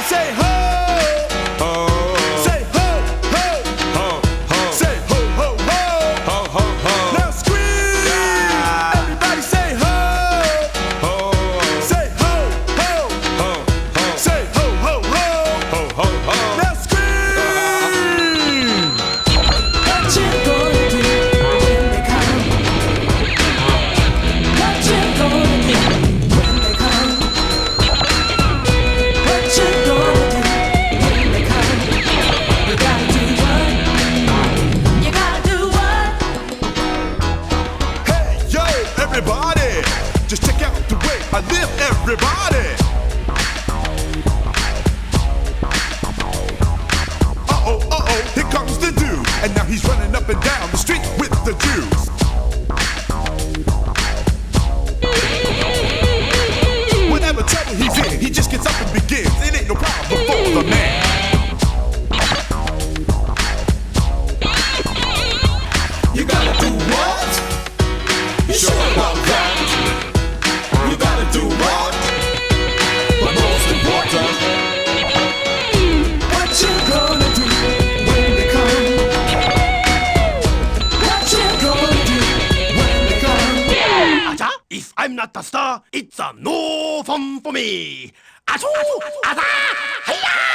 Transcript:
say ho. Ho. Say ho, ho. Ho, ho. Say ho, ho, ho. Ho, ho, ho. Now scream. Yeah. Everybody say ho. Ho. Say ho, ho. Ho, ho. Say ho, ho, ho. Ho, ho, ho. Now scream. What you gonna do when they come? What you gonna do when they come? What you gonna do when they come? You gotta do what? You gotta do what? Hey, yo, everybody. Just check out the way I live, everybody. Uh-oh, here comes the dude. And now he's running up and down the street with the Jews. Whatever trouble he's in, he just gets up and begins. It ain't no problem for the man. You gotta do what? You sure about that? You gotta do what? But most important, What you gonna do when they come? What you gonna do when they come? Acha, if I'm not the star, it's a no fun for me. Achoo! Acha! Hiya!